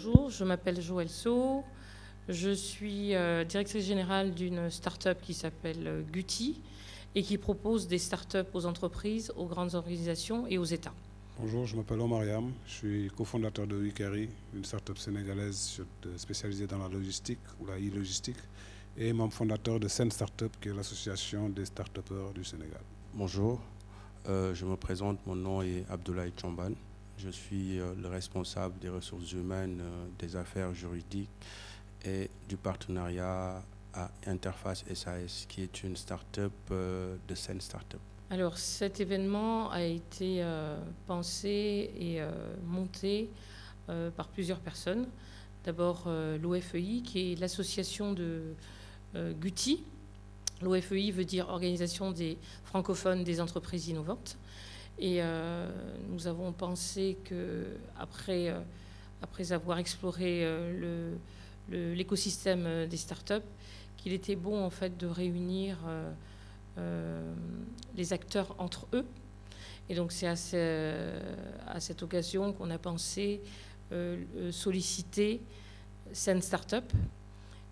Bonjour, je m'appelle Joëlle So. Je suis directrice générale d'une start-up qui s'appelle Guti et qui propose des start-up aux entreprises, aux grandes organisations et aux États. Bonjour, je m'appelle Omar Yam, je suis cofondateur de Wikari, une start-up sénégalaise spécialisée dans la logistique ou la e-logistique, et membre fondateur de Sen Startup, qui est l'association des start-upers du Sénégal. Bonjour, je me présente, mon nom est Abdoulaye Tchomban. Je suis le responsable des ressources humaines, des affaires juridiques et du partenariat à Interface SAS, qui est une start-up de Sen Startup. Alors cet événement a été pensé et monté par plusieurs personnes. D'abord l'OFEI, qui est l'association de Guti. L'OFEI veut dire Organisation des francophones des entreprises innovantes. Et nous avons pensé qu'après avoir exploré l'écosystème des startups, qu'il était bon en fait de réunir les acteurs entre eux. Et donc c'est à cette occasion qu'on a pensé solliciter Sen Startup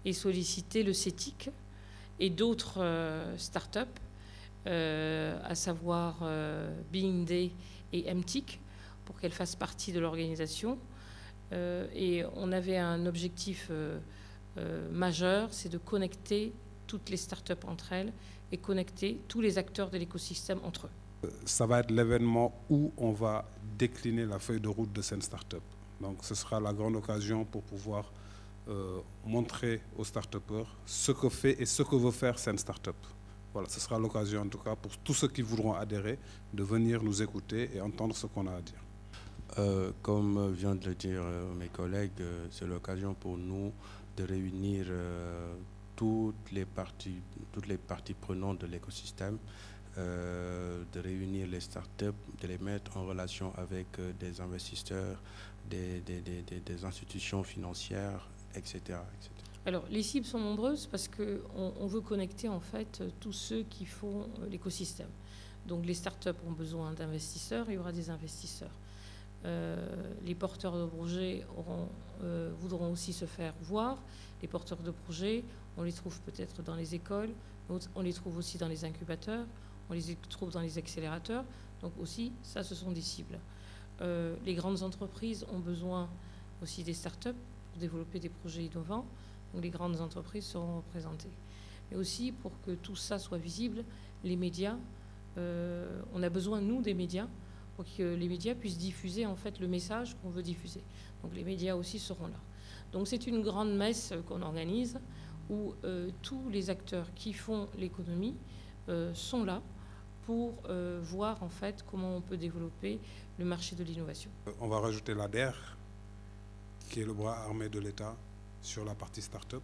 et solliciter le CETIC et d'autres startups, à savoir Being Day et MTIC, pour qu'elles fassent partie de l'organisation. Et on avait un objectif majeur, c'est de connecter toutes les startups entre elles et connecter tous les acteurs de l'écosystème entre eux. Ça va être l'événement où on va décliner la feuille de route de Sen Startup. Donc ce sera la grande occasion pour pouvoir montrer aux start-upers ce que fait et ce que veut faire Sen Startup. Voilà, ce sera l'occasion en tout cas pour tous ceux qui voudront adhérer de venir nous écouter et entendre ce qu'on a à dire. Comme viennent de le dire mes collègues, c'est l'occasion pour nous de réunir toutes les parties prenantes de l'écosystème, de réunir les startups, de les mettre en relation avec des investisseurs, des institutions financières, etc., etc. Alors, les cibles sont nombreuses parce qu'on veut connecter en fait tous ceux qui font l'écosystème. Donc, les startups ont besoin d'investisseurs, il y aura des investisseurs. Les porteurs de projets voudront aussi se faire voir. Les porteurs de projets, on les trouve peut-être dans les écoles, on les trouve aussi dans les incubateurs, on les trouve dans les accélérateurs. Donc aussi, ça, ce sont des cibles. Les grandes entreprises ont besoin aussi des startups pour développer des projets innovants. Donc les grandes entreprises seront représentées. Mais aussi, pour que tout ça soit visible, les médias, on a besoin, nous, des médias, pour que les médias puissent diffuser en fait le message qu'on veut diffuser. Donc les médias aussi seront là. Donc c'est une grande messe qu'on organise où tous les acteurs qui font l'économie sont là pour voir en fait comment on peut développer le marché de l'innovation. On va rajouter l'ADER, qui est le bras armé de l'État sur la partie start-up,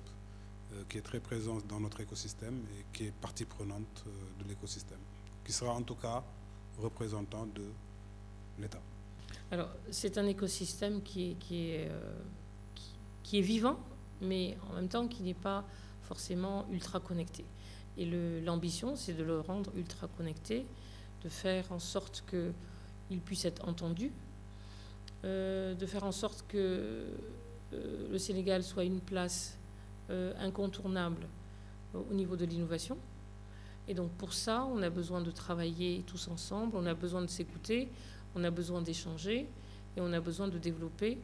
qui est très présente dans notre écosystème et qui est partie prenante de l'écosystème, qui sera en tout cas représentant de l'État. Alors, c'est un écosystème qui est vivant, mais en même temps qui n'est pas forcément ultra connecté. Et l'ambition, c'est de le rendre ultra connecté, de faire en sorte qu'il puisse être entendu, de faire en sorte que le Sénégal soit une place incontournable au niveau de l'innovation. Et donc pour ça, on a besoin de travailler tous ensemble, on a besoin de s'écouter, on a besoin d'échanger et on a besoin de développer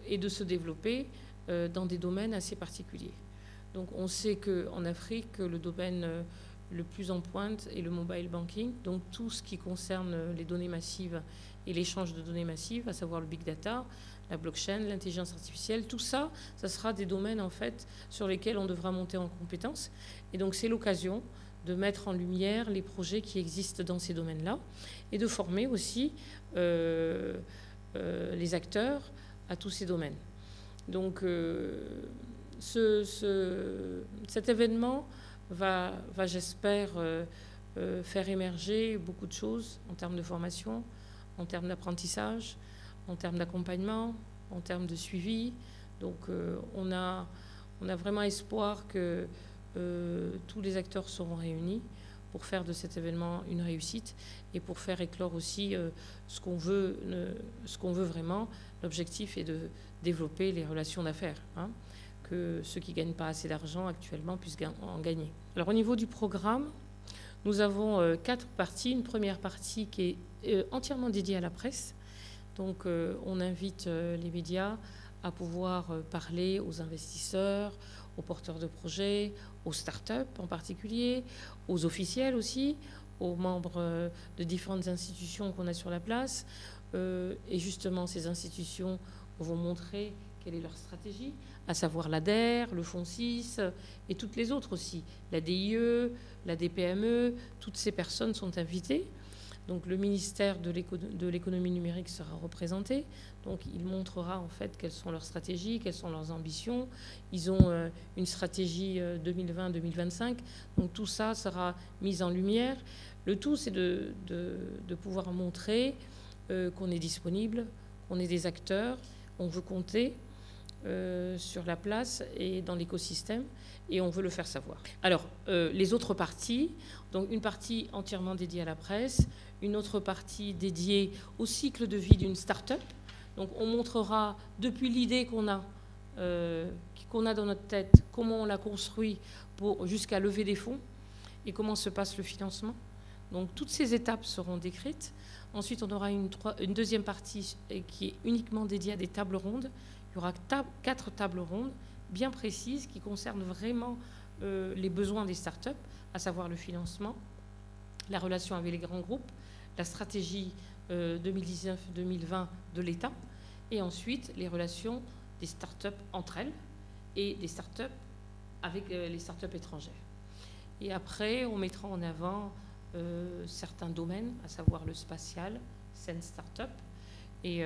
et de se développer dans des domaines assez particuliers. Donc on sait qu'en Afrique, le domaine le plus en pointe est le mobile banking, donc tout ce qui concerne les données massives et l'échange de données massives, à savoir le big data, la blockchain, l'intelligence artificielle, tout ça, ça sera des domaines en fait sur lesquels on devra monter en compétences. Et donc c'est l'occasion de mettre en lumière les projets qui existent dans ces domaines-là et de former aussi les acteurs à tous ces domaines. Donc cet événement va j'espère, faire émerger beaucoup de choses en termes de formation, en termes d'apprentissage, en termes d'accompagnement, en termes de suivi. Donc on a vraiment espoir que tous les acteurs seront réunis pour faire de cet événement une réussite et pour faire éclore aussi ce qu'on veut vraiment. L'objectif est de développer les relations d'affaires, hein, que ceux qui ne gagnent pas assez d'argent actuellement puissent en gagner. Alors au niveau du programme, nous avons 4 parties. Une première partie qui est entièrement dédiée à la presse. Donc on invite les médias à pouvoir parler aux investisseurs, aux porteurs de projets, aux start-up en particulier, aux officiels aussi, aux membres de différentes institutions qu'on a sur la place. Et justement, ces institutions vont montrer quelle est leur stratégie, à savoir l'ADER, le Fonds 6 et toutes les autres aussi, la DIE, la DPME, toutes ces personnes sont invitées. Donc le ministère de l'économie numérique sera représenté. Donc il montrera en fait quelles sont leurs stratégies, quelles sont leurs ambitions. Ils ont une stratégie 2020-2025. Donc tout ça sera mis en lumière. Le tout, c'est de pouvoir montrer qu'on est disponible, qu'on est des acteurs, on veut compter sur la place et dans l'écosystème, et on veut le faire savoir. Alors, les autres parties, donc une partie entièrement dédiée à la presse, une autre partie dédiée au cycle de vie d'une start-up. Donc, on montrera depuis l'idée qu'on a dans notre tête, comment on l'a construit jusqu'à lever des fonds et comment se passe le financement. Donc, toutes ces étapes seront décrites. Ensuite, on aura une deuxième partie qui est uniquement dédiée à des tables rondes. Il y aura 4 tables rondes bien précises qui concernent vraiment les besoins des startups, à savoir le financement, la relation avec les grands groupes, la stratégie 2019-2020 de l'État, et ensuite les relations des startups entre elles et des startups avec les startups étrangères. Et après, on mettra en avant certains domaines, à savoir le spatial, Sen Startup, et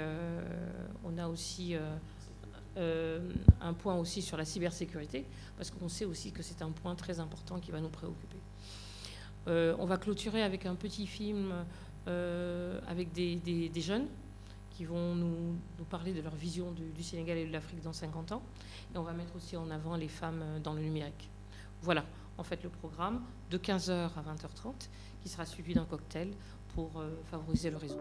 on a aussi un point aussi sur la cybersécurité, parce qu'on sait aussi que c'est un point très important qui va nous préoccuper. On va clôturer avec un petit film avec des jeunes qui vont nous parler de leur vision du Sénégal et de l'Afrique dans 50 ans. Et on va mettre aussi en avant les femmes dans le numérique. Voilà, en fait, le programme de 15h à 20h30 qui sera suivi d'un cocktail pour favoriser le réseau.